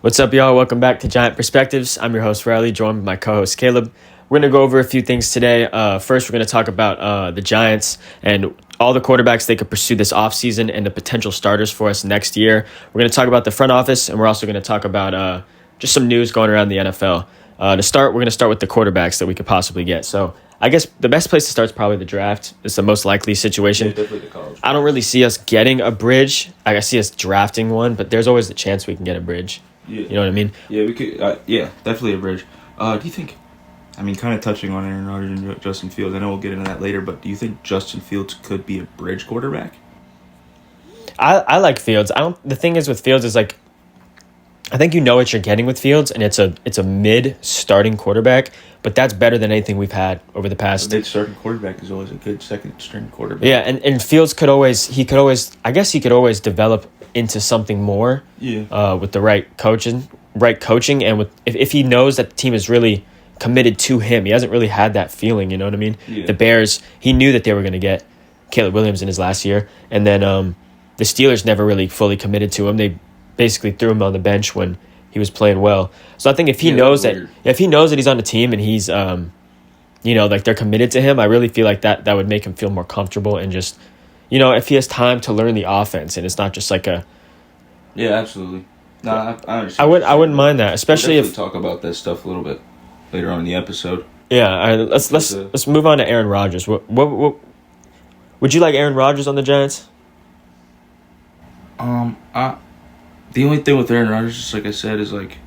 What's up, y'all? Welcome back to Giant Perspectives. I'm your host, Riley, joined by my co-host, Caleb. We're going to go over a few things today. First, we're going to talk about the Giants and all the quarterbacks they could pursue this offseason and the potential starters for us next year. We're going to talk about the front office, and we're also going to talk about just some news going around the NFL. To start, we're going to start with the quarterbacks that we could possibly get. So I guess the best place to start is probably the draft. It's the most likely situation. Yeah, definitely the college. I don't really see us getting a bridge. I see us drafting one, but there's always the chance we can get a bridge. Yeah. You know what I mean? Yeah, we could. Yeah, definitely a bridge. Do you think? I mean, kind of touching on Aaron Rodgers and Justin Fields. I know we'll get into that later, but do you think Justin Fields could be a bridge quarterback? I like Fields. The thing is with Fields is like, I think you know what you're getting with Fields, and it's a mid starting quarterback, but that's better than anything we've had over the past. A mid starting quarterback is always a good second string quarterback. Yeah, and Fields could always develop into something more. Yeah. With the right coaching, and with if he knows that the team is really committed to him. He hasn't really had that feeling, you know what I mean? Yeah. The Bears, he knew that they were going to get Caleb Williams in his last year, and then the Steelers never really fully committed to him. They basically threw him on the bench when he was playing well. So I think if he knows that he's on the team and he's like they're committed to him, I really feel like that would make him feel more comfortable and just, if he has time to learn the offense and it's not just like a. Yeah, absolutely. No, I understand. I wouldn't mind that, especially we'll if talk about that stuff a little bit later on in the episode. Yeah, all right, let's move on to Aaron Rodgers. What would you like Aaron Rodgers on the Giants? The only thing with Aaron Rodgers, just like I said, is like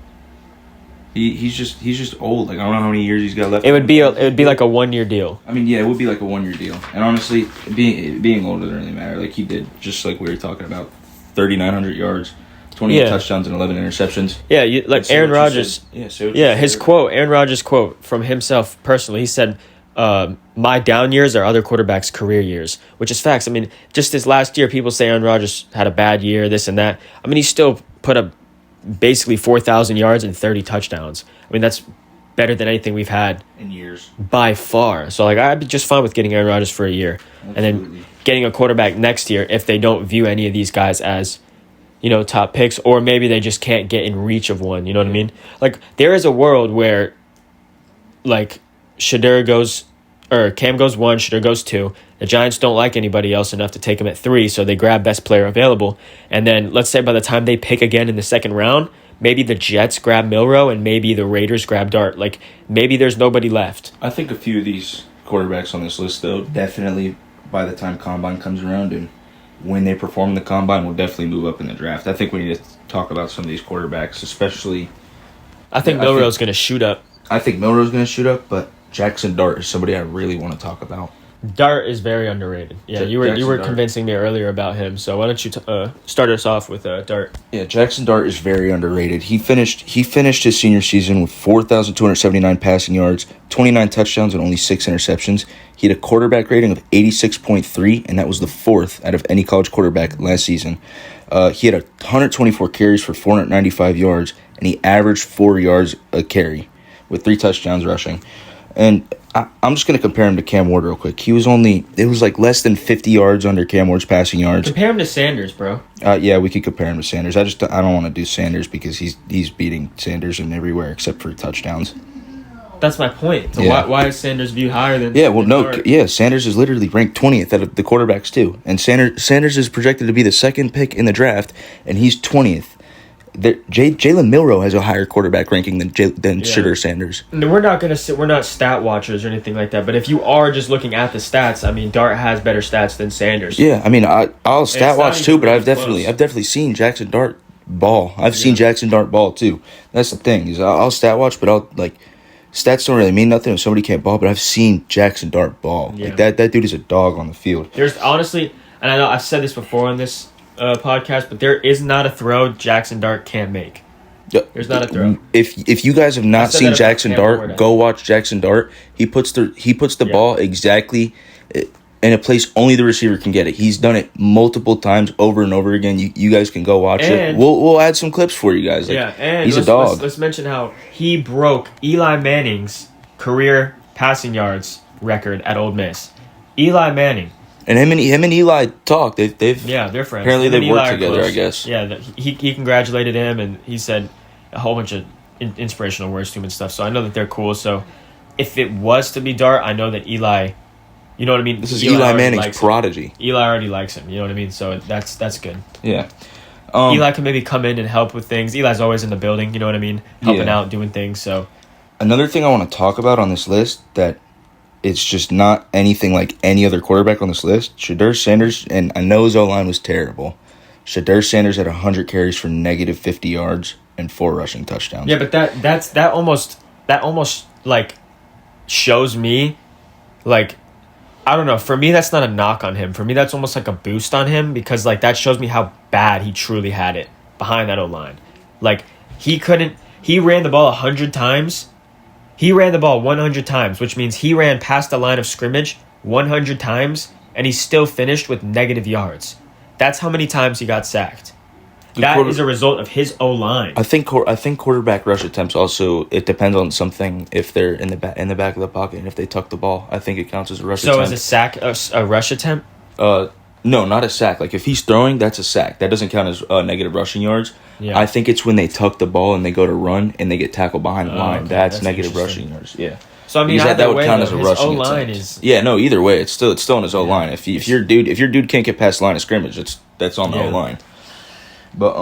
he's just old. Like I don't know how many years he's got left. It would be like a 1-year deal. I mean, yeah, it would be like a 1-year deal. And honestly, being older doesn't really matter. Like he did, just like we were talking about, 3,900 yards, 28 touchdowns, and 11 interceptions. Yeah, Aaron Rodgers. His quote, Aaron Rodgers' quote from himself personally. He said, "My down years are other quarterbacks' career years," which is facts. I mean, just this last year, people say Aaron Rodgers had a bad year, this and that. I mean, he still put up basically 4,000 yards and 30 touchdowns. I mean, that's better than anything we've had in years by far. So, like, I'd be just fine with getting Aaron Rodgers for a year. Absolutely. And then getting a quarterback next year if they don't view any of these guys as, top picks, or maybe they just can't get in reach of one. You know what I mean? Like, there is a world where, like, Cam goes 1, Shedeur goes 2. The Giants don't like anybody else enough to take him at 3, so they grab best player available. And then let's say by the time they pick again in the second round, maybe the Jets grab Milroe and maybe the Raiders grab Dart. Like, maybe there's nobody left. I think a few of these quarterbacks on this list, though, definitely by the time Combine comes around and when they perform in the Combine, will definitely move up in the draft. I think we need to talk about some of these quarterbacks, especially. I think Milroe's going to shoot up. I think Milroe's going to shoot up, but Jackson Dart is somebody I really want to talk about. Dart is very underrated. Yeah, you were convincing me earlier about him. So why don't you start us off with Dart? Yeah, Jackson Dart is very underrated. He finished his senior season with 4,279 passing yards, 29 touchdowns, and only 6 interceptions. He had a quarterback rating of 86.3, and that was the 4th out of any college quarterback last season. He had 124 carries for 495 yards, and he averaged 4 yards a carry with 3 touchdowns rushing. And I'm just going to compare him to Cam Ward real quick. It was like less than 50 yards under Cam Ward's passing yards. Compare him to Sanders, bro. Yeah, we could compare him to Sanders. I don't want to do Sanders because he's beating Sanders in everywhere except for touchdowns. That's my point. So yeah. Why is Sanders viewed higher than? Yeah, well, no, Dart? yeah, Sanders is literally ranked 20th out of the quarterbacks too, and Sanders is projected to be the second pick in the draft, and he's 20th. Jalen Milroe has a higher quarterback ranking than Shedeur Sanders. We're not stat watchers or anything like that. But if you are just looking at the stats, I mean, Dart has better stats than Sanders. Yeah, I mean, I'll stat watch too, but I've definitely seen Jackson Dart ball. I've seen Jackson Dart ball too. That's the thing is I'll stat watch, but stats don't really mean nothing if somebody can't ball. But I've seen Jackson Dart ball. Yeah. Like that dude is a dog on the field. There's honestly, and I know I've said this before on this podcast, but there is not a throw Jackson Dart can't make. There's not a throw. If you guys have not seen Jackson Dart, go watch Jackson Dart. He puts the ball exactly in a place only the receiver can get it. He's done it multiple times over and over again. You guys can go watch it. We'll add some clips for you guys. And he's a dog. Let's mention how he broke Eli Manning's career passing yards record at Ole Miss. Eli Manning. And him and Eli talk. They're friends. Apparently they've worked together, I guess. Yeah, he congratulated him, and he said a whole bunch of inspirational words to him and stuff. So I know that they're cool. So if it was to be Dart, I know that Eli, you know what I mean? This is Eli Manning's prodigy. Eli already likes him, you know what I mean? So that's good. Yeah. Eli can maybe come in and help with things. Eli's always in the building, you know what I mean? Helping out, doing things. So another thing I want to talk about on this list that it's just not anything like any other quarterback on this list. Shedeur Sanders, and I know his O-line was terrible. Shedeur Sanders had 100 carries for negative 50 yards and 4 rushing touchdowns. Yeah, but that almost like shows me, like, I don't know. For me, that's not a knock on him. For me, that's almost like a boost on him because like that shows me how bad he truly had it behind that O-line. Like he ran the ball 100 times. He ran the ball 100 times, which means he ran past the line of scrimmage 100 times, and he still finished with negative yards. That's how many times he got sacked. That is a result of his O-line. I think quarterback rush attempts also, it depends on something if they're in the back of the pocket and if they tuck the ball. I think it counts as a rush attempt. So is a sack a rush attempt? No, not a sack. Like if he's throwing, that's a sack. That doesn't count as negative rushing yards. Yeah. I think it's when they tuck the ball and they go to run and they get tackled behind the line. Okay. That's negative rushing yards. Yeah. So I mean, that would count as a his rushing O-line attempt. is. Yeah, no. Either way, it's still on his O-line. If your dude can't get past the line of scrimmage, that's on the O-line. But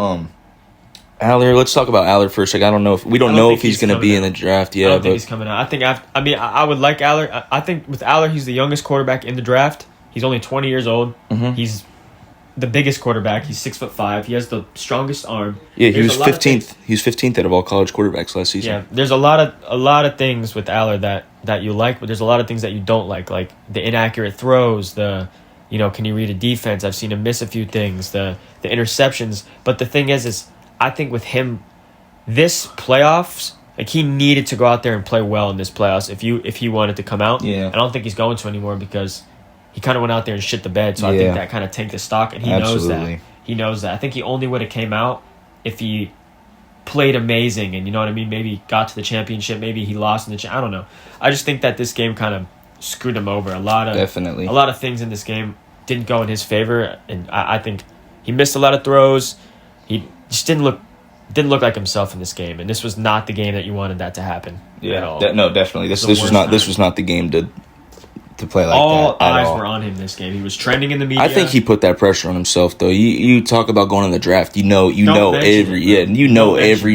Aller, let's talk about Aller for a second. I don't know if he's going to be in the draft. Yeah, I don't think he's coming out. I would like Aller. I think with Aller, he's the youngest quarterback in the draft. He's only 20 years old. Mm-hmm. He's the biggest quarterback. He's 6'5". He has the strongest arm. Yeah, he was 15th. He was 15th out of all college quarterbacks last season. Yeah, there's a lot of things with Aller that you like, but there's a lot of things that you don't like the inaccurate throws, can you read a defense? I've seen him miss a few things, the interceptions. But the thing is I think with him, this playoffs, like he needed to go out there and play well in this playoffs if he wanted to come out. Yeah. I don't think he's going to anymore because he kind of went out there and shit the bed. So I think that kind of tanked his stock, and he knows that. He knows that. I think he only would have came out if he played amazing and, you know what I mean, maybe got to the championship, maybe he lost in the I don't know. I just think that this game kind of screwed him over. Definitely. A lot of things in this game didn't go in his favor, and I think he missed a lot of throws. He just didn't look like himself in this game, and this was not the game that you wanted that to happen. Yeah, at all. No, definitely. This was not the game to play like all that. All eyes were on him this game. He was trending in the media. I think he put that pressure on himself, though. You talk about going in the draft. Every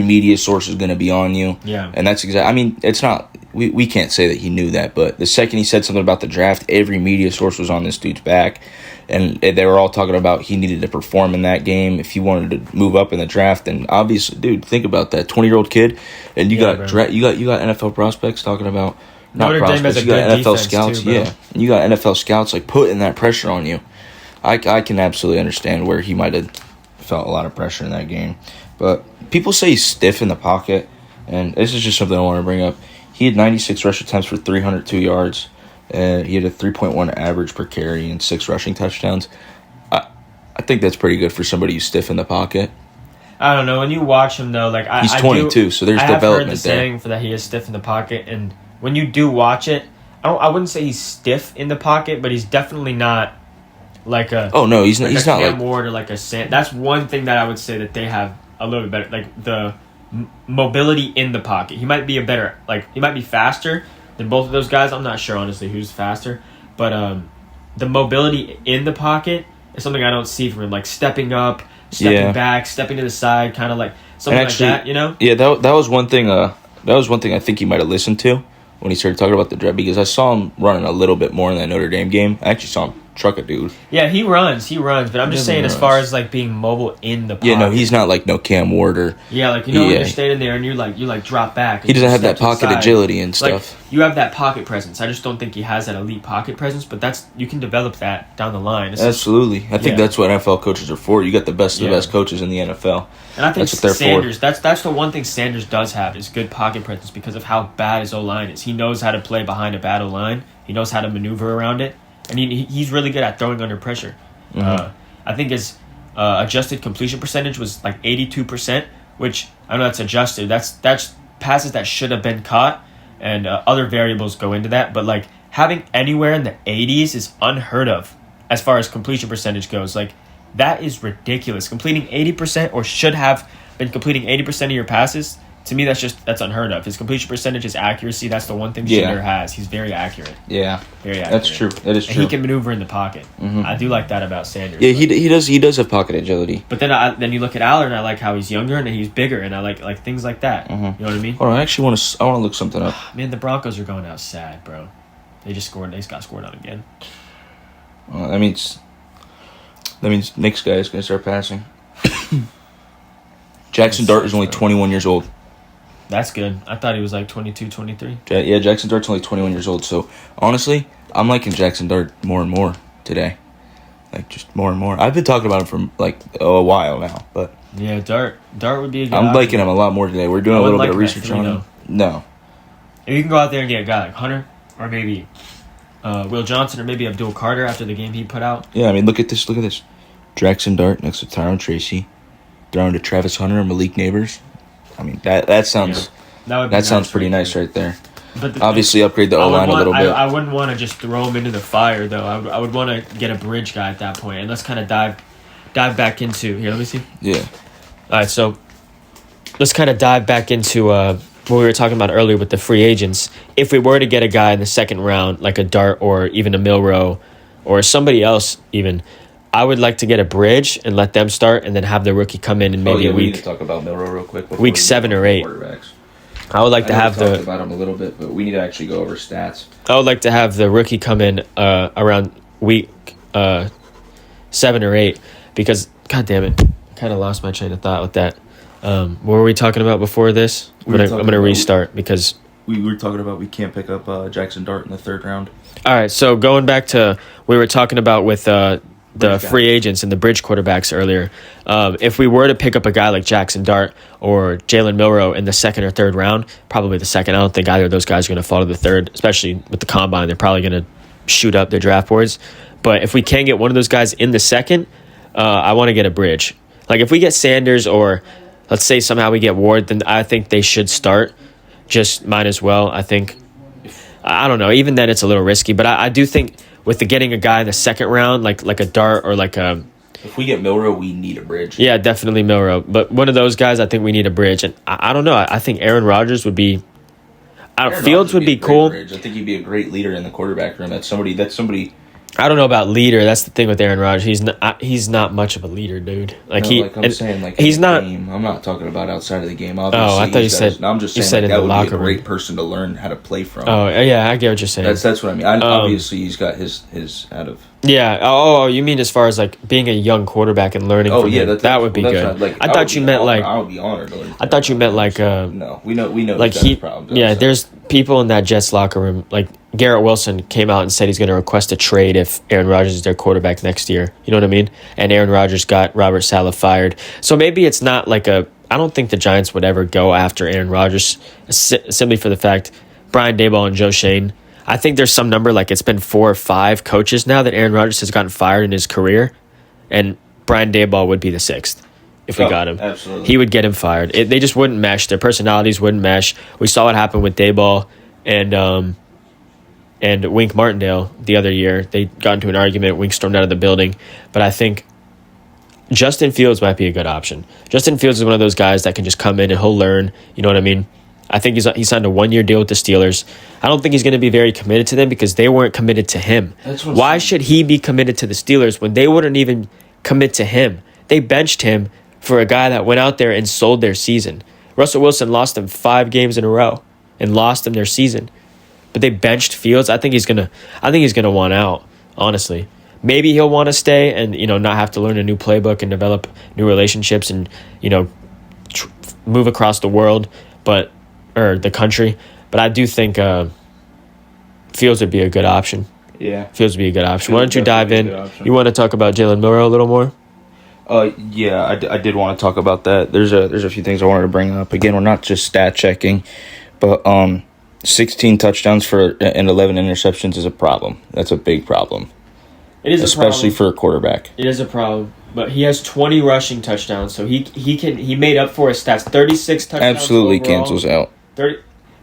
media source is going to be on you. Yeah, and that's exactly. I mean, it's not. We can't say that he knew that, but the second he said something about the draft, every media source was on this dude's back, and they were all talking about he needed to perform in that game if he wanted to move up in the draft. And obviously, dude, think about that 20-year-old kid, and you got NFL prospects talking about. Notre Dame has a good NFL defense scouts, too, bro. yeah. And you got NFL scouts like putting that pressure on you. I can absolutely understand where he might have felt a lot of pressure in that game. But people say he's stiff in the pocket, and this is just something I want to bring up. He had 96 rush attempts for 302 yards. He had a 3.1 average per carry and 6 rushing touchdowns. I think that's pretty good for somebody who's stiff in the pocket. I don't know. When you watch him, though, like he's 22, so there's development there. I have heard the saying for that he is stiff in the pocket, and when you do watch it, I wouldn't say he's stiff in the pocket, but he's definitely not like a. Oh no, he's not Cam Ward or like a Sam. That's one thing that I would say that they have a little bit better, like the mobility in the pocket. He might be he might be faster than both of those guys. I'm not sure honestly who's faster, but the mobility in the pocket is something I don't see from him, like stepping up, stepping back, stepping to the side, kind of like something actually, like that. You know? Yeah, that was one thing. That was one thing I think he might have listened to when he started talking about the draft, because I saw him running a little bit more in that Notre Dame game. I actually saw him truck a dude. Yeah, he runs, but I'm just saying as far as like being mobile in the pocket. Yeah, no, he's not like no Cam Ward or. Yeah, like when you're standing there and you drop back. And he doesn't have that pocket agility and stuff. Like, you have that pocket presence. I just don't think he has that elite pocket presence, but you can develop that down the line. Absolutely. I think that's what NFL coaches are for. You got the best of the best coaches in the NFL. And I think that's what Sanders, that's the one thing Sanders does have is good pocket presence because of how bad his O-line is. He knows how to play behind a bad O-line. He knows how to maneuver around it. And he's really good at throwing under pressure. Mm-hmm. I think his adjusted completion percentage was like 82%, which I know that's adjusted. That's passes that should have been caught, and other variables go into that. But like having anywhere in the 80s is unheard of as far as completion percentage goes. Like that is ridiculous. Completing 80% or should have been completing 80% of your passes To me, that's unheard of. His completion percentage, his accuracy, that's the one thing Yeah. Shedeur has. He's very accurate. Yeah, Very accurate. that's true. That is And true. he can maneuver in the pocket. I do like that about Sanders. Yeah, but- he does have pocket agility. But then you look at Aller, and I like how he's younger and he's bigger, and I like things like that. You know what I mean? Hold on, I actually want to look something up. Man, the Broncos are going out sad, bro. They just scored. They just got scored on again. That means Nick's guy is going to start passing. Jackson Dart is only 21 years old. That's good. I thought he was like 22, 23. Yeah, Jackson Dart's only 21 years old. So, honestly, I'm liking Jackson Dart more and more today. Like, just more and more. I've been talking about him for, a while now. But Yeah, Dart would be a good I'm option. liking him a lot more today. We're doing I a little wouldn't bit of like research him at on him. 3, No. If you can go out there and get a guy like Hunter or maybe Will Johnson or maybe Abdul Carter after the game he put out. Yeah, I mean, look at this. Look at this. Jackson Dart next to Tyrone Tracy. Throwing to Travis Hunter and Malik Neighbors. I mean, that sounds... That would be sounds pretty there. nice right there. But Obviously, upgrade the O-line a little bit. I wouldn't want to just throw him into the fire, though. I would want to get a bridge guy at that point. And let's kind of dive back into... Here, let me see. Yeah. All right, so let's kind of dive back into what we were talking about earlier with the free agents. If we were to get a guy in the second round, like a Dart or even a Milroe or somebody else even, I would like to get a bridge and let them start and then have the rookie come in maybe a we need week. to talk about Milroe real quick. Week 7 or 8. Quarterbacks. I would like to have talked the... about him a little bit, but we need to actually go over stats. I would like to have the rookie come in around week 7 or 8 because, God damn it, I kind of lost my train of thought with that. What were we talking about before this? I'm gonna restart because We were talking about we can't pick up Jackson Dart in the third round. all right. So going back to we were talking about with the free agents and the bridge quarterbacks earlier. If we were to pick up a guy like Jackson Dart or Jalen Milroe in the second or third round, probably the second. I don't think either of those guys are going to fall to the third, especially with the combine. They're probably going to shoot up their draft boards. But if we can get one of those guys in the second, I want to get a bridge. Like if we get Sanders or let's say somehow we get Ward, then I think they should start. Just might as well. I think. I don't know. Even then, it's a little risky. But I do think with getting a guy in the second round, like a Dart or like a... If we get Milroe, we need a bridge. Yeah, definitely Milroe. But one of those guys, I think we need a bridge. And I don't know. I think Aaron Rodgers would be... Fields would be cool. Bridge. I think he'd be a great leader in the quarterback room. That's somebody... I don't know about leader. That's the thing with Aaron Rodgers. He's not much of a leader, dude. He's not. Game. I'm not talking about outside of the game. Obviously, I thought you said. I'm just saying you said in that the would locker be a great room. person to learn how to play from. Oh yeah, I get what you're saying. That's what I mean. Obviously, he's got his out of. Yeah. Oh, you mean as far as like being a young quarterback and learning? from him. That would be good. I thought you meant like. I would be honored to learn. I thought you meant like. No, we know. Like he. Yeah, there's people in that Jets locker room. Like Garrett Wilson came out and said he's going to request a trade if Aaron Rodgers is their quarterback next year. You know what I mean? And Aaron Rodgers got Robert Saleh fired. So maybe it's not like a. I don't think the Giants would ever go after Aaron Rodgers simply for the fact Brian Daboll and Joe Schoen. I think there's some number like it's been 4 or 5 coaches now that Aaron Rodgers has gotten fired in his career, and Brian Daboll would be the 6th if we got him. Absolutely. He would get him fired. They just wouldn't mesh. Their personalities wouldn't mesh. We saw what happened with Daboll and Wink Martindale the other year. They got into an argument. Wink stormed out of the building. But I think Justin Fields might be a good option. Justin Fields is one of those guys that can just come in and he'll learn. You know what I mean? I think he signed a 1-year deal with the Steelers. I don't think he's going to be very committed to them because they weren't committed to him. Why should he be committed to the Steelers when they wouldn't even commit to him? They benched him for a guy that went out there and sold their season. Russell Wilson lost them 5 games in a row and lost them their season. But they benched Fields. I think he's gonna want out, honestly. Maybe he'll want to stay and not have to learn a new playbook and develop new relationships and move across the world, or the country. But I do think Fields would be a good option. Yeah. Fields would be a good option. Why don't you dive in? You want to talk about Jalen Milroe a little more? Yeah, I did want to talk about that. There's a few things I wanted to bring up. Again, we're not just stat checking, but 16 touchdowns and 11 interceptions is a problem. That's a big problem. It is especially for a quarterback. It is a problem. But he has 20 rushing touchdowns, so he made up for his stats. 36 touchdowns. Absolutely overall. cancels out.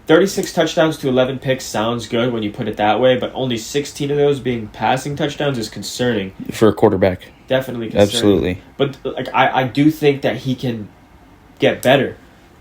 36 touchdowns to 11 picks sounds good when you put it that way, but only 16 of those being passing touchdowns is concerning. For a quarterback. Definitely concerning. Absolutely. But I do think that he can get better.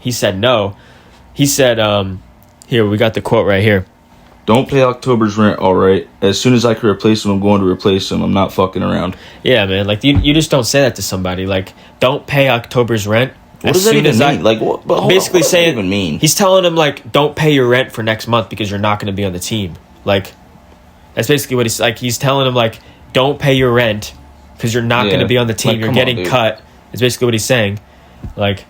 He said no. He said, here, we got the quote right here. Don't pay October's rent, all right. As soon as I can replace him, I'm going to replace him. I'm not fucking around. Yeah, man. Like, you just don't say that to somebody. Like, don't pay October's rent. What does that even mean? Like, what? But basically what saying, does that even mean? He's telling him, like, don't pay your rent for next month because you're not going to be on the team. Like, that's basically what he's like. He's telling him, like, don't pay your rent because you're not going to be on the team. Like, you're getting cut. Is basically what he's saying. Like,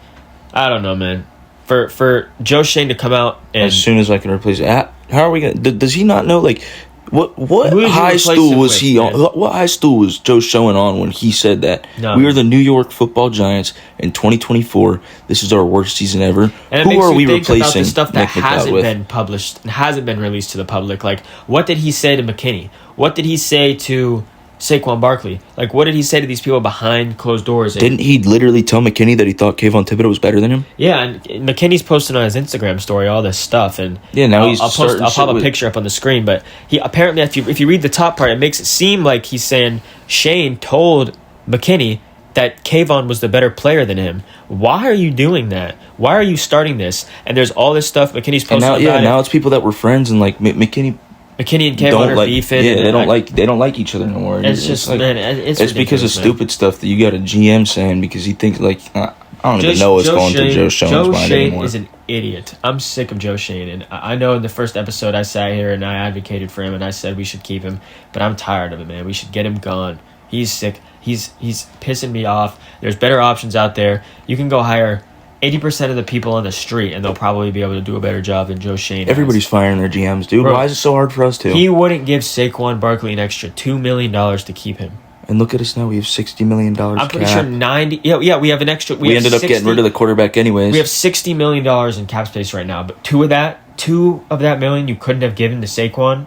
I don't know, man. For Joe Schoen to come out and as soon as I can replace it, how are we gonna? Does he not know? Like, what high stool was he on? What high stool was Joe Schoen on when he said that we are the New York Football Giants in 2024? This is our worst season ever. And who are we replacing? About the stuff that Nick hasn't with? been published and hasn't been released to the public. Like, what did he say to McKinney? What did he say to Saquon Barkley? Like, what did he say to these people behind closed doors? Didn't he literally tell McKinney that he thought Kayvon Thibodeau was better than him? Yeah, and McKinney's posting on his Instagram story all this stuff, and yeah, now I'll pop a picture up on the screen. But he apparently, if you read the top part, it makes it seem like he's saying Shane told McKinney that Kayvon was the better player than him. Why are you doing that? Why are you starting this? And there's all this stuff McKinney's posting and now, about. Now it's people that were friends and like McKinney and Kayvon are beefing. Yeah, they don't like each other anymore. It's just, like, man, it's because of stupid stuff that you got a GM saying because he thinks like I don't even know what's going through Joe Schoen's mind anymore. Joe Schoen is an idiot. I'm sick of Joe Schoen, and I know in the first episode I sat here and I advocated for him and I said we should keep him, but I'm tired of it, man. We should get him gone. He's sick. He's pissing me off. There's better options out there. You can go hire 80% of the people on the street, and they'll probably be able to do a better job than Joe Schoen. Everybody's firing their GMs, dude. Bro, why is it so hard for us to? He wouldn't give Saquon Barkley an extra $2 million to keep him. And look at us now. We have $60 million I'm pretty sure 90... Yeah, we have an extra... We ended up getting rid of the quarterback anyways. We have $60 million in cap space right now, but two of that million you couldn't have given to Saquon.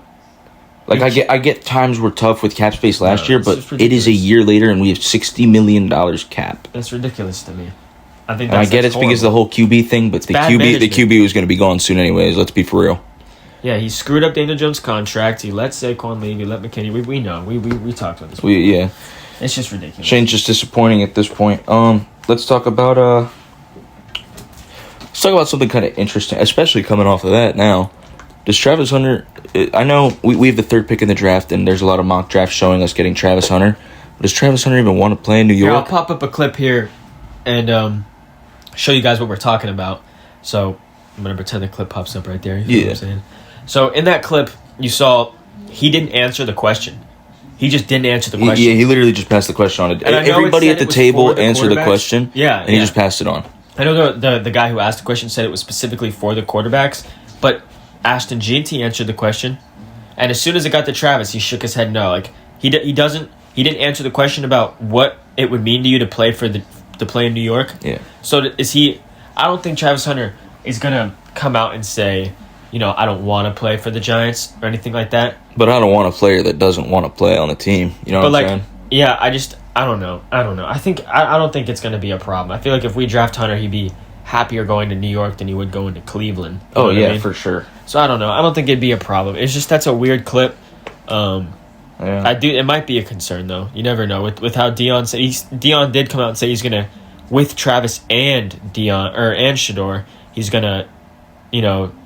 Like, I get times were tough with cap space last year, but it is a year later and we have $60 million cap. That's ridiculous to me. I get it's because of the whole QB thing, but the QB was going to be gone soon anyways. Let's be for real. Yeah, he screwed up Daniel Jones' contract. He let Saquon leave. He let McKinney. We know. We talked about this. Yeah. It's just ridiculous. Shane's just disappointing at this point. Let's talk about something kind of interesting, especially coming off of that now. Does Travis Hunter... I know we have the third pick in the draft, and there's a lot of mock drafts showing us getting Travis Hunter. Does Travis Hunter even want to play in New York? Here, I'll pop up a clip here and show you guys what we're talking about. So I'm going to pretend the clip pops up right there. You know what I'm saying? So in that clip, you saw he didn't answer the question. He just didn't answer the question. He literally just passed the question on. Everybody at the table answered the question, and he just passed it on. I know the guy who asked the question said it was specifically for the quarterbacks, but Ashton Jeanty answered the question, and as soon as it got to Travis, he shook his head no. Like he didn't answer the question about what it would mean to you to play in New York. Yeah. So is he? I don't think Travis Hunter is gonna come out and say, I don't want to play for the Giants or anything like that. But I don't want a player that doesn't want to play on the team. You know what I'm saying? Yeah, I don't know. I don't think it's gonna be a problem. I feel like if we draft Hunter, he'd be happier going to New York than he would going to Cleveland. Oh yeah, for sure. So I don't know. I don't think it'd be a problem. It's just that's a weird clip. It might be a concern though. You never know with how Dion said. Dion did come out and say he's gonna, with Travis and Shador, he's gonna,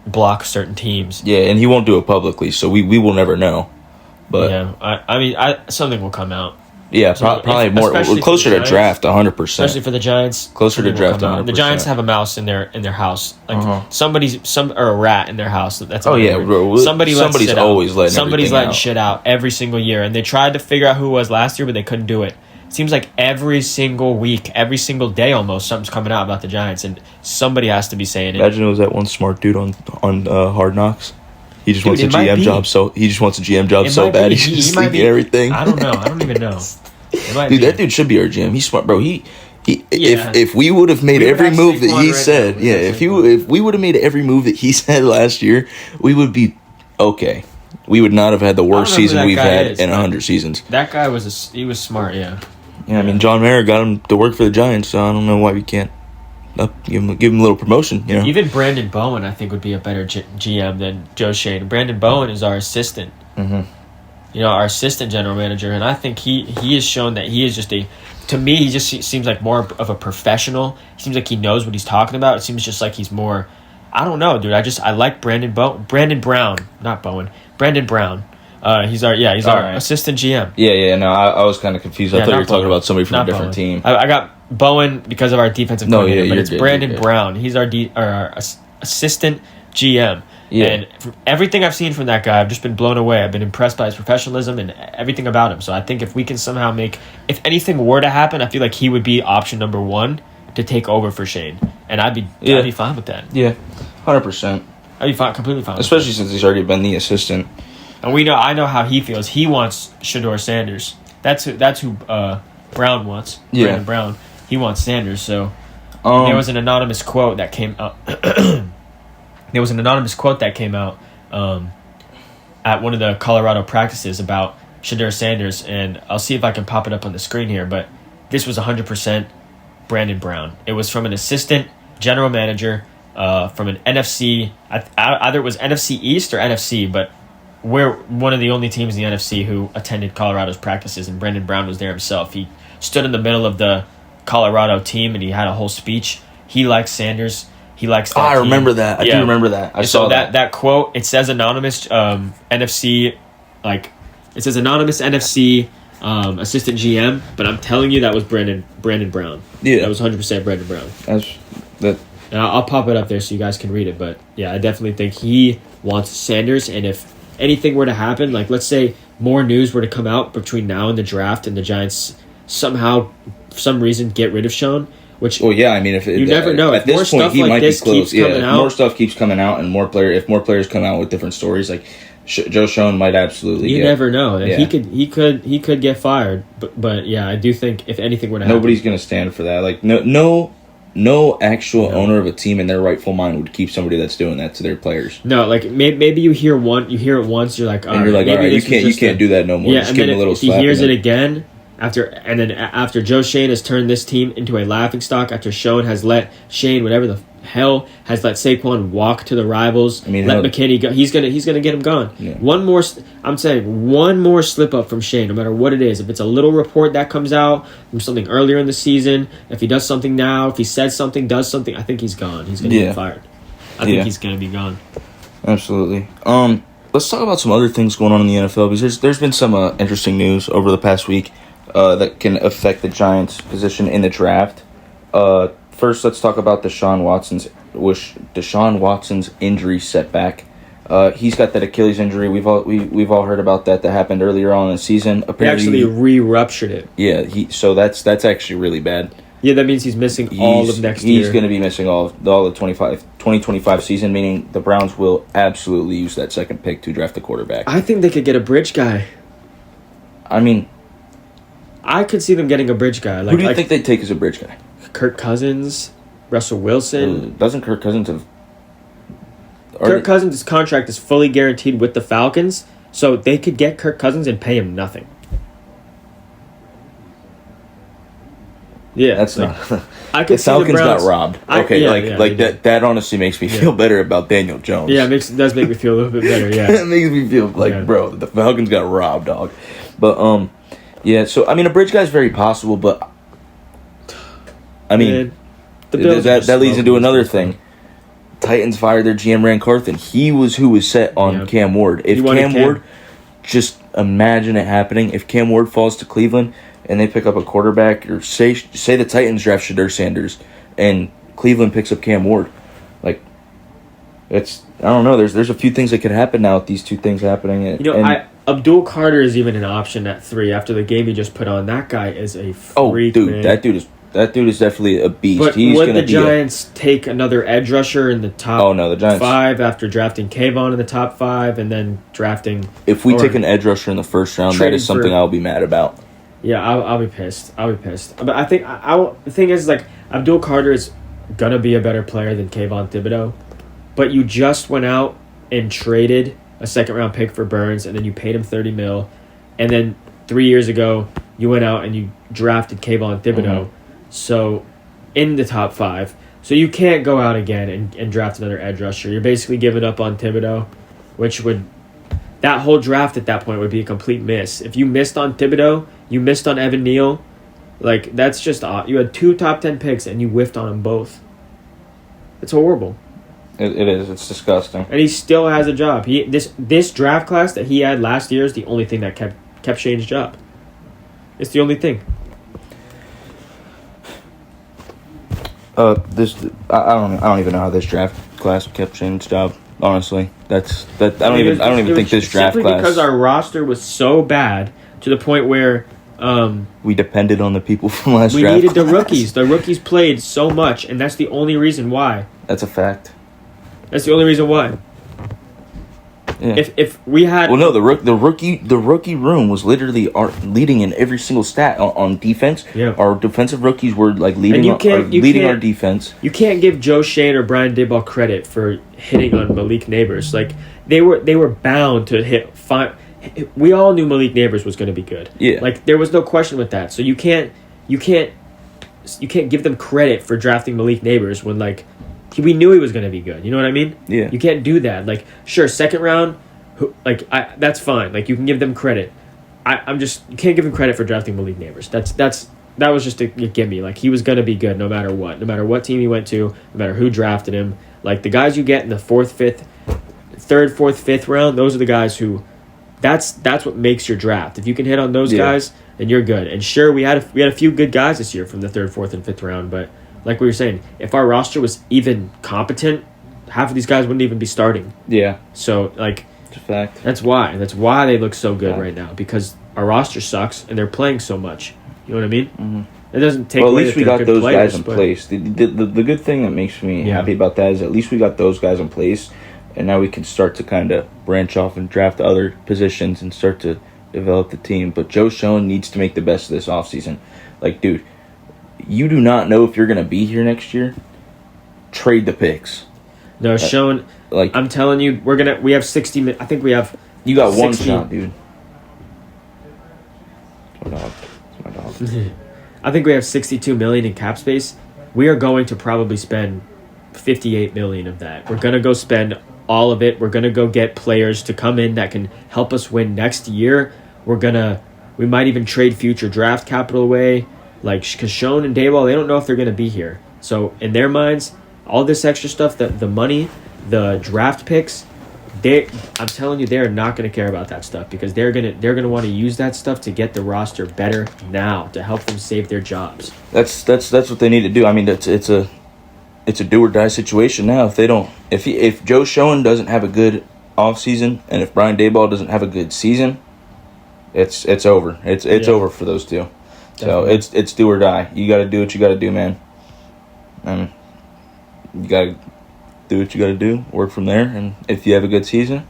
block certain teams. Yeah, and he won't do it publicly, so we will never know. But yeah, something will come out. Yeah, probably more closer to draft, 100%. Especially for the Giants, closer to draft, 100%. The Giants have a mouse in their house, like or a rat in their house. That's bro. Somebody's always letting shit out every single year, and they tried to figure out who it was last year, but they couldn't do it. It seems like every single week, every single day, almost something's coming out about the Giants, and somebody has to be saying it. Imagine it was that one smart dude on Hard Knocks. He just wants a GM job so bad. He's just thinking everything. I don't know. I don't even know. Dude, that dude should be our GM. He's smart, bro. If we would have made every move that he said, if we would have made every move that he said last year, we would be okay. We would not have had the worst season we've had in 100 seasons. That guy was smart, yeah. Yeah, I mean, John Mara got him to work for the Giants, so I don't know why we can't give him a little promotion. Even Brandon Bowen, I think, would be a better GM than Joe Schoen. Brandon Bowen is our assistant. Mm-hmm. Our assistant general manager, and I think he has shown that he is just to me, he just seems like more of a professional. He seems like he knows what he's talking about. It seems just like he's more. I don't know, dude. I like Brandon Brown, not Bowen. Brandon Brown. He's our assistant GM. Yeah. No, I was kind of confused. I thought you were talking about somebody from a different team. I got Bowen because of our defensive coordinator, but it's good, Brandon Brown. He's our assistant GM. Yeah. And from everything I've seen from that guy, I've just been blown away. I've been impressed by his professionalism and everything about him. So I think if we can somehow if anything were to happen, I feel like he would be option number 1 to take over for Shane, and I'd be fine with that. Yeah, 100%. I'd be fine, completely fine. Especially since he's already been the assistant. And I know how he feels. He wants Shedeur Sanders. That's who Brown wants. Yeah. Brandon Brown. He wants Sanders. So there was an anonymous quote that came out. There was an anonymous quote that came out at one of the Colorado practices about Shedeur Sanders, and I'll see if I can pop it up on the screen here, but this was 100% Brandon Brown. It was from an assistant general manager from an NFC, either it was NFC East or NFC, but we're one of the only teams in the NFC who attended Colorado's practices, and Brandon Brown was there himself. He stood in the middle of the Colorado team, and he had a whole speech. He likes Sanders. He likes that team. Remember that. I do remember that. I saw that. That quote, it says anonymous NFC, it says anonymous NFC assistant GM, but I'm telling you that was Brandon Brown. Yeah. That was 100% Brandon Brown. And I'll pop it up there so you guys can read it, but yeah, I definitely think he wants Sanders, and if anything were to happen, let's say more news were to come out between now and the draft and the Giants somehow, for some reason, get rid of Schoen. Well, yeah, I mean, you never know. At this point, he might be close. Yeah, more stuff keeps coming out, and if more players come out with different stories, Joe Schoen might absolutely. You never know. Yeah. He could get fired, but yeah, I do think if anything were to happen, nobody's going to stand for that. No actual owner of a team in their rightful mind would keep somebody that's doing that to their players. No, maybe you hear it once, you're like, all right, you can't do that no more. Yeah, just and give then him a little if he hears it again. After Joe Schoen has turned this team into a laughingstock, after Schoen has let whatever the hell, has let Saquon walk to the rivals, let McKinney go, he's gonna get him gone. Yeah. One more slip up from Schoen, no matter what it is. If it's a little report that comes out from something earlier in the season, if he does something now, if he says something, does something, I think he's gone. He's gonna get fired. I think he's gonna be gone. Absolutely. Let's talk about some other things going on in the NFL, because there's been some interesting news over the past week that can affect the Giants' position in the draft. First, let's talk about Deshaun Watson's injury setback. He's got that Achilles injury. We've all heard about that happened earlier on in the season. Apparently, he actually re-ruptured it. Yeah, so that's actually really bad. Yeah, that means he's missing all of next year. He's going to be missing all the 2025 season, meaning the Browns will absolutely use that second pick to draft a quarterback. I think they could get a bridge guy. I mean, I could see them getting a bridge guy. Who do you think they'd take as a bridge guy? Kirk Cousins, Russell Wilson. Doesn't Kirk Cousins have... Kirk Cousins' contract is fully guaranteed with the Falcons, so they could get Kirk Cousins and pay him nothing. Yeah, that's not... I could the Falcons got robbed. That honestly makes me feel better about Daniel Jones. Yeah, it does make me feel a little bit better, yeah. It makes me feel bro, the Falcons got robbed, dog. But, yeah, so, I mean, a bridge guy is very possible, but, I mean, that leads into another thing. Titans fired their GM, Rand Carthen. He was who was set on Cam Ward. If Cam Ward, just imagine it happening. If Cam Ward falls to Cleveland and they pick up a quarterback, or say the Titans draft Shedeur Sanders and Cleveland picks up Cam Ward, I don't know. There's a few things that could happen now with these two things happening. Abdul Carter is even an option at 3 after the game he just put on. That guy is a freak, man. That dude is definitely a beast. But would the Giants take another edge rusher in the top the Giants 5 after drafting Kayvon in the top 5 and then drafting... If we take an edge rusher in the first round, that is something I'll be mad about. Yeah, I'll be pissed. But I think the thing is, Abdul Carter is going to be a better player than Kayvon Thibodeau. But you just went out and traded a second-round pick for Burns, and then you paid him $30 million. And then 3 years ago, you went out and you drafted Kayvon Thibodeau. Mm-hmm. So, in the top 5. So you can't go out again and draft another edge rusher. You're basically giving up on Thibodeau, which would... That whole draft at that point would be a complete miss. If you missed on Thibodeau, you missed on Evan Neal, Like, that's just odd. You had 2 top 10 picks and you whiffed on them both. It's horrible. It is. It's disgusting. And he still has a job. This draft class that he had last year is the only thing that kept Shane's job. It's the only thing. I don't even know how this draft class kept Shane's job. Honestly, I don't even think this draft simply class, because our roster was so bad to the point where we depended on the people from last draft. We needed class. the rookies. The rookies played so much, and that's the only reason why. That's a fact. That's the only reason why. Yeah. If we had the rookie room was literally leading in every single stat on defense. Yeah. Our defensive rookies were like leading our defense. You can't give Joe Schoen or Brian Daboll credit for hitting on Malik Neighbors. Like they were bound to hit five. We all knew Malik Neighbors was going to be good. Yeah. Like there was no question with that. So you can't give them credit for drafting Malik Neighbors when like we knew he was going to be good. You know what I mean? Yeah. You can't do that. Like sure, second round, that's fine. Like you can give them credit. You can't give him credit for drafting Malik Neighbors. That was just a gimme. Like he was going to be good no matter what team he went to, no matter who drafted him. Like the guys you get in the third, fourth, fifth round, those are the guys who. That's what makes your draft. If you can hit on those guys, then you're good. And sure, we had a few good guys this year from the third, fourth, and fifth round. But like we were saying, if our roster was even competent, half of these guys wouldn't even be starting. Yeah. So like, it's a fact. That's why they look so good right now because our roster sucks and they're playing so much. You know what I mean? Mm-hmm. It doesn't take. Well, at away least that we got those players, guys in place. The good thing that makes me happy about that is at least we got those guys in place. And now we can start to kind of branch off and draft other positions and start to develop the team. But Joe Schoen needs to make the best of this offseason. Like, dude, you do not know if you're going to be here next year. Trade the picks. No, Schoen, like I'm telling you, we have 60 I think we have You got 60, one shot, dude. It's my dog. I think we have 62 million in cap space. We are going to probably spend 58 million of that. We're going to go spend all of it. We're going to go get players to come in that can help us win next year. We might even trade future draft capital away. Like, because Schoen and Dayball, they don't know if they're going to be here. So, in their minds, all this extra stuff, the money, the draft picks, I'm telling you, they're not going to care about that stuff because they're gonna want to use that stuff to get the roster better now to help them save their jobs. That's what they need to do. I mean, it's a do or die situation now. If Joe Schoen doesn't have a good offseason and if Brian Daboll doesn't have a good season, it's over. It's over for those two. Definitely. So it's do or die. You got to do what you got to do, man. And you got to do what you got to do. Work from there. And if you have a good season,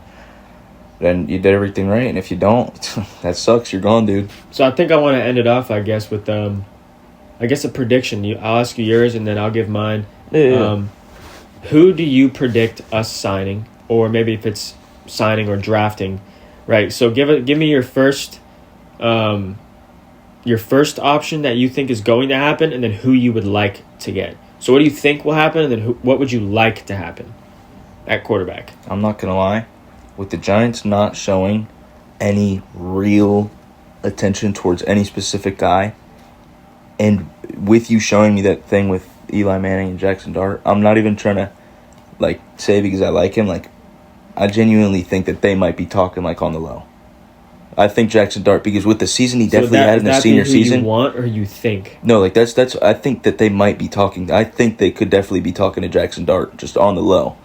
then you did everything right. And if you don't, that sucks. You're gone, dude. So I think I want to end it off, I guess, with a prediction. I'll ask you yours and then I'll give mine. Yeah. Who do you predict us signing, or maybe if it's signing or drafting, right? So give me your first option that you think is going to happen, and then who you would like to get. So what do you think will happen, and then what would you like to happen at quarterback? I'm not gonna lie, with the Giants not showing any real attention towards any specific guy, and with you showing me that thing with Eli Manning and Jackson Dart, I'm not even trying to say because I like him. Like, I genuinely think that they might be talking on the low. I think Jackson Dart, because with the season he definitely had in the senior season. You want or you think? No, that's. I think that they might be talking. I think they could definitely be talking to Jackson Dart just on the low,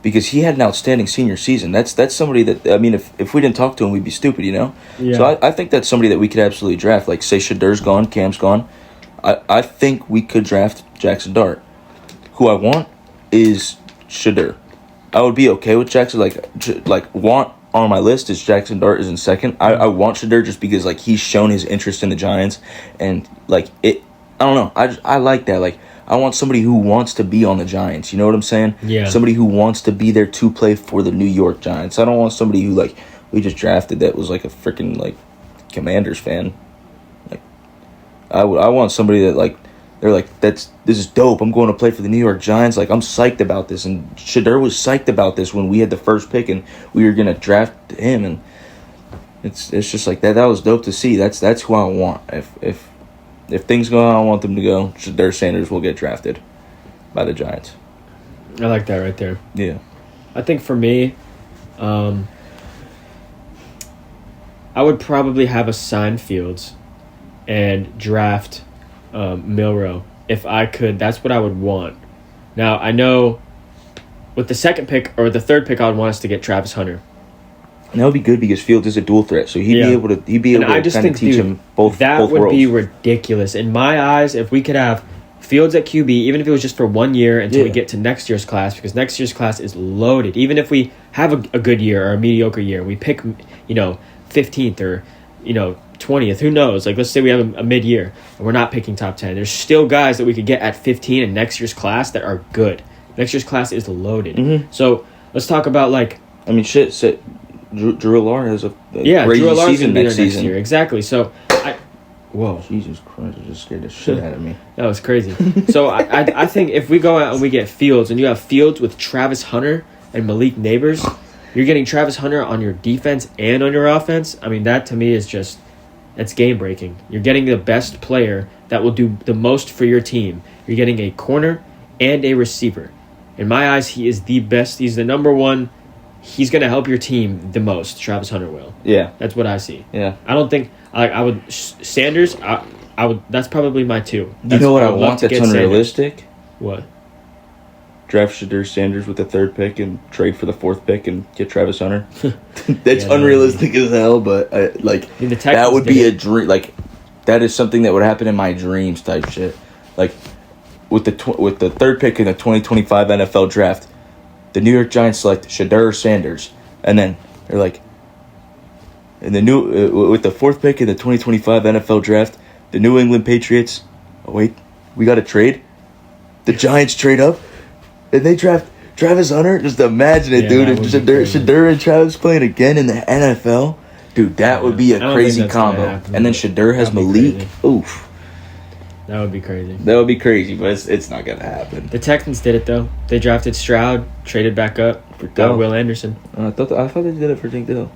because he had an outstanding senior season. That's somebody that, I mean, if we didn't talk to him, we'd be stupid, you know. Yeah. So I think that's somebody that we could absolutely draft. Like, say Shadir's gone, Cam's gone. I think we could draft Jackson Dart. Who I want is Shadir. I would be okay with Jackson. Want on my list is Jackson Dart is in second. I want Shadir just because he's shown his interest in the Giants, and I don't know. I like that. I want somebody who wants to be on the Giants. You know what I'm saying? Yeah. Somebody who wants to be there to play for the New York Giants. I don't want somebody who we just drafted that was a freaking Commanders fan. I want somebody that they're this is dope. I'm going to play for the New York Giants. I'm psyched about this. And Shadir was psyched about this when we had the first pick and we were gonna draft him. And it's just that. That was dope to see. That's who I want. if things go how I want them to go, Shedeur Sanders will get drafted by the Giants. I like that right there. Yeah. I think for me, I would probably have a sign Fields and draft Milroe if I could. That's what I would want. Now, I know with the second pick or the third pick, I would want us to get Travis Hunter. And that would be good because Fields is a dual threat, so he'd be able to kind of teach him both. That both would worlds. be ridiculous in my eyes if we could have Fields at QB, even if it was just for 1 year until we get to next year's class, because next year's class is loaded. Even if we have a good year or a mediocre year, we pick 15th or 20th. Who knows? Like, let's say we have a mid-year and we're not picking top 10. There's still guys that we could get at 15 in next year's class that are good. Next year's class is loaded. Mm-hmm. So let's talk about Drew Allard has a Drew Allar's season next season. year. Exactly. So whoa. Jesus Christ, it just scared the shit out of me. That was crazy. So I think if we go out and we get Fields, and you have Fields with Travis Hunter and Malik Neighbors, you're getting Travis Hunter on your defense and on your offense. I mean, that to me is just, that's game breaking. You're getting the best player that will do the most for your team. You're getting a corner and a receiver. In my eyes, he is the best. He's the number one. He's going to help your team the most. Travis Hunter will. Yeah. That's what I see. Yeah. I don't think I would Sanders. I would. That's probably my two. You know what I want that's unrealistic? Sanders. What? Draft Shedeur Sanders with the third pick and trade for the fourth pick and get Travis Hunter. That's unrealistic as hell, but that would be a dream. Like, that is something that would happen in my dreams type shit. Like, with the third pick in the 2025 NFL draft, the New York Giants select Shedeur Sanders, and then they're like, in the with the fourth pick in the 2025 NFL draft, the New England Patriots. Oh wait, we got to trade. The Giants trade up, and they draft Travis Hunter. Just imagine it, dude. If Shedeur and Travis playing again in the NFL, dude, that would be a crazy combo. And then Shedeur has Malik. Oof. That would be crazy. That would be crazy, but it's not gonna happen. The Texans did it though. They drafted Stroud, traded back up, got Will Anderson. I thought they did it for Tank Dell.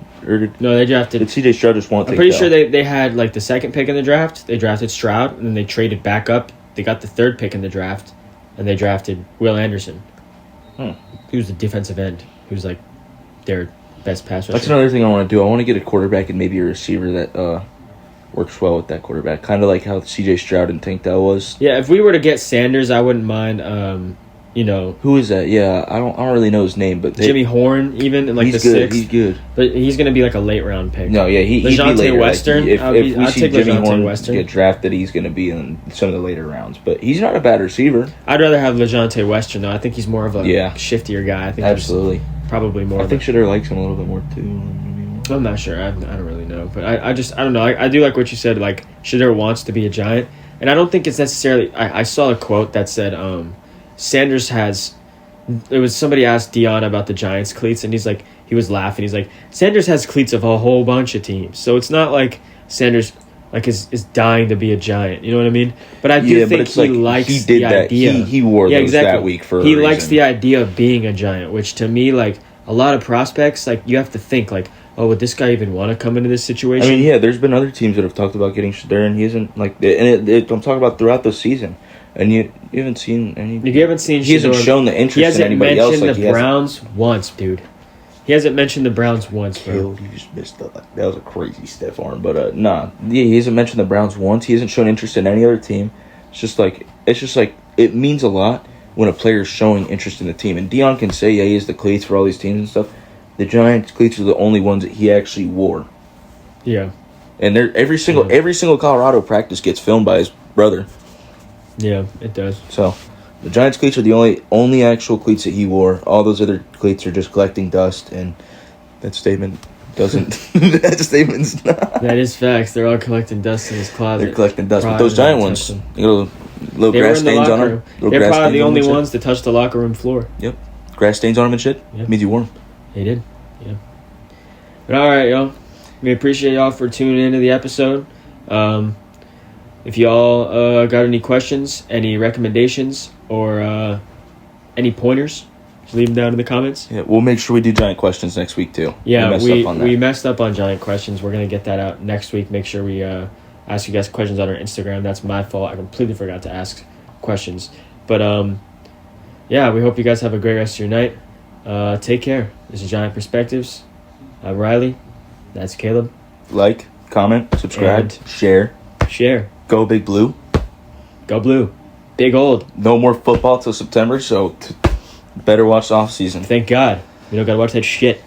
No, they drafted. Did CJ Stroud just want? I'm pretty sure they had like the second pick in the draft. They drafted Stroud, and then they traded back up. They got the third pick in the draft, and they drafted Will Anderson. He was the defensive end. He was like their best pass rusher. That's another thing I want to do. I want to get a quarterback and maybe a receiver that works well with that quarterback. Kind of like how CJ Stroud and Tank Dell was. Yeah, if we were to get Sanders, I wouldn't mind. Who is that? Yeah, I don't really know his name, but Jimmy Horn, even in like the good. 6th. He's good, but he's going to be like a late round pick. No, yeah, he'd be later. Western. Like, if we see Jimmy Horn Western get drafted, he's going to be in some of the later rounds. But he's not a bad receiver. I'd rather have LeJontay Western though. I think he's more of a shiftier guy. I think absolutely, probably more. I think Shedeur likes him a little bit more too. I'm not sure. I don't really know, but I don't know. I do like what you said. Like Shedeur wants to be a Giant, and I don't think it's necessarily. I saw a quote that said Sanders has. It was somebody asked Dion about the Giants cleats, and he was laughing. He's like, Sanders has cleats of a whole bunch of teams, so it's not like Sanders is dying to be a Giant. You know what I mean? But I do think he likes the idea. He wore those that week for. He likes the idea of being a Giant, which to me, like a lot of prospects, like you have to think like, oh, would this guy even want to come into this situation? I mean, yeah, there's been other teams that have talked about getting Shedeur, and he isn't like. And I'm talking about throughout the season. And you haven't seen any. You haven't seen. He hasn't shown the interest in anybody else. He hasn't mentioned the Browns once, dude. He hasn't mentioned the Browns once, bro. You just missed that. That was a crazy stiff arm, but nah. Yeah, he hasn't mentioned the Browns once. He hasn't shown interest in any other team. It's just like it means a lot when a player is showing interest in the team. And Dion can say, yeah, he has the cleats for all these teams and stuff. The Giants cleats are the only ones that he actually wore. Yeah. And every single Colorado practice gets filmed by his brother. Yeah, it does. So, the Giants cleats are the only actual cleats that he wore. All those other cleats are just collecting dust, and that statement doesn't. That statement's not. That is facts. They're all collecting dust in his closet. They're collecting dust, but those Giant ones, they got little grass stains on them. They're probably the only ones to touch the locker room floor. Yep, grass stains on them and shit. Yep. Means you wore them. They did. Yeah. But all right, y'all. We appreciate y'all for tuning into the episode. If y'all got any questions, any recommendations, or any pointers, just leave them down in the comments. Yeah, we'll make sure we do Giant questions next week too. Yeah, we messed up on Giant questions. We're gonna get that out next week. Make sure we ask you guys questions on our Instagram. That's my fault. I completely forgot to ask questions. But yeah, we hope you guys have a great rest of your night. Take care. This is Giant Perspectives. I'm Riley. That's Caleb. Like, comment, subscribe, And share. Go Big Blue. Go Blue. Big old. No more football till September, so better watch the off season. Thank God. We don't gotta watch that shit.